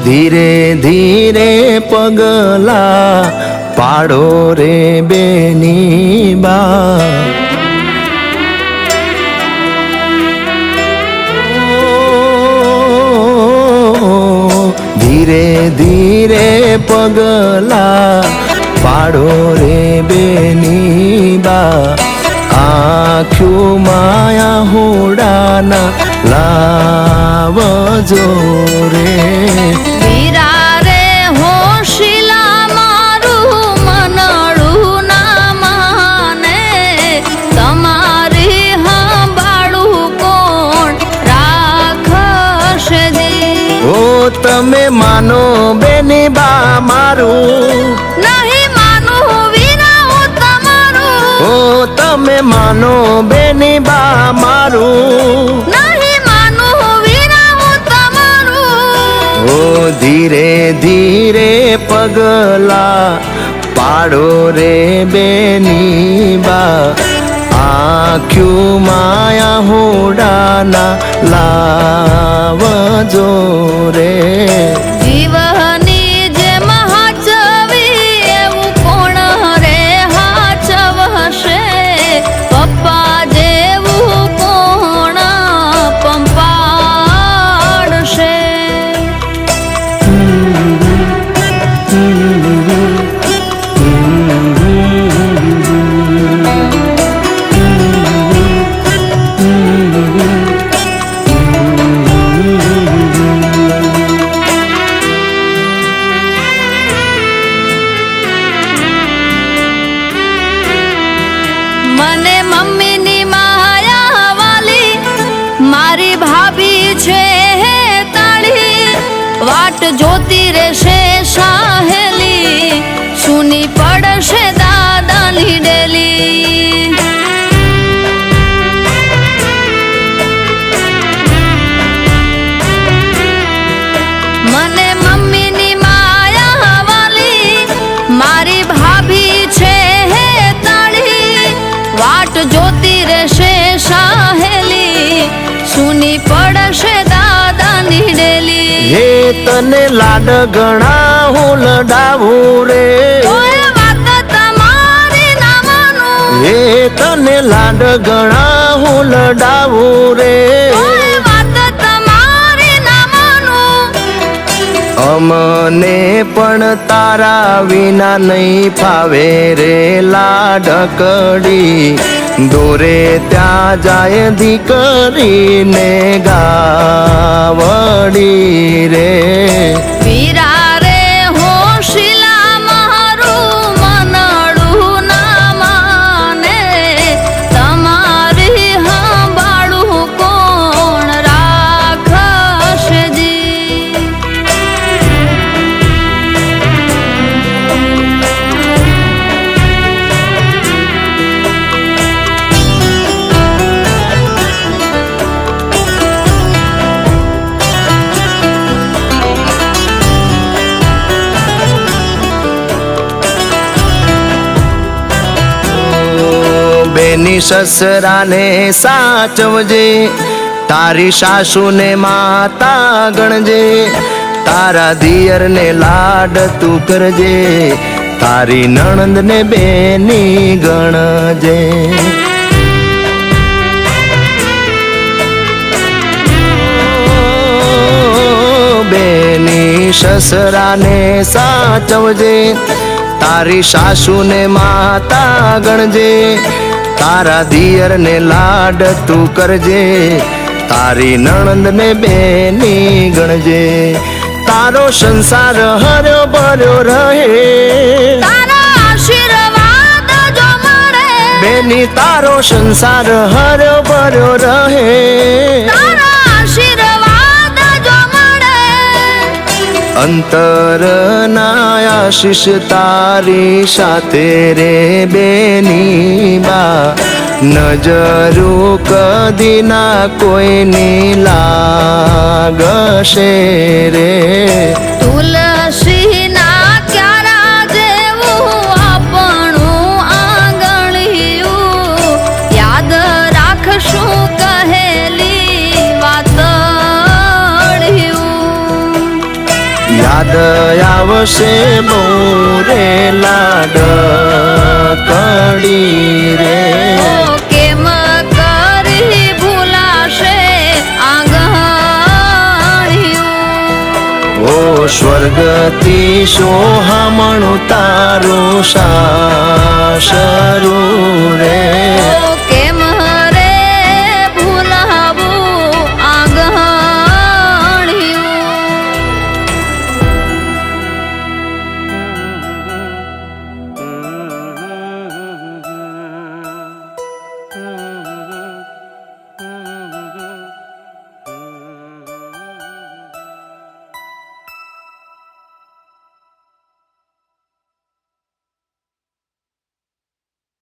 ધીરે ધીરે પગલા પાડો રે બેની બા, ધીરે ધીરે પગલા પાડો રે બેની બા, આખ્યું માયા હોડાના લાવજો રે. વીરા રે હોશિલા મારું મનડું ના માને, તમારી સંભાળું કોણ રાખશે જી. ઓ તમે માનો બેની બા મારું, નહીં માનું વીરા હું તમારું. ઓ તમે માનો બેની બા મારું, નહીં માનું વીરા હું તમારું. ઓ ધીરે ધીરે પગલા પાડો રે બેની બા, આખ્યું માયા હોડાના લાવજો રે. જીવની જેમ હાચવી એવું કોણ રે હાચવશે, પપ્પા જેવું કોણ પંપાડશે. મને મમ્મીની માયા વાલી, મારી ભાભી છે તાળી, વાટ જોતી રહેશે સાહેલી, સુની પડશે દાદાની ડેલી. મને મમ્મીની માયા વાલી, મારી ભાભી છે તાળી, વાટ જોતી રહેશે સાહેલી, સુની પડશે દાદાની ડેલી. હે તને લાડ ગણા હું લડાવું રે, કોઈ વાત તમારી ના માનું. હે તને લાડ ગણા હું લડાવું રે, કોઈ વાત તમારી ના માનું. અમને પણ તારા વિના નહીં ફાવે રે લાડકડી, દોરે ત્યાં જાય દીકરીને ગાવડી રે. વીરા રે હોશિલા મારું મનડું ના માને, તમારી સંભાળું કોણ રાખશે જી. બેની સસરાને સાચવજે, તારી સાસુને માતા ગણજે, તારા દિયરને લાડ તું કરજે, તારી નણંદને બેની ગણજે. બેની સસરાને સાચવજે, તારી સાસુને માતા ગણજે, તારા દિયરને લાડ તું કરજે, તારી નણંદને બેની ગણજે. તારો સંસાર હર્યો ભર્યો રહે, તારા આશીર્વાદ જો મળે, બેની તારો સંસાર હર્યો ભર્યો રહે, તારા આશીર્વાદ જો મળે. અંતરના આશીષ તારી સાથે રે બેની બા, નજરું કદી ના કોઈની લાગશે રે. તુલસીના ક્યારા જેવું આપણું આંગણિયું, યાદ રાખશું કહેલી વાતળિયું. યાદ આવશે બહુ રે લાડ કડી રે ઓ કેમ કરી ભૂલાશે આંગણિયું ઓ સ્વર્ગથી સોહામણું તારું સાસરું રે ઓ કેમ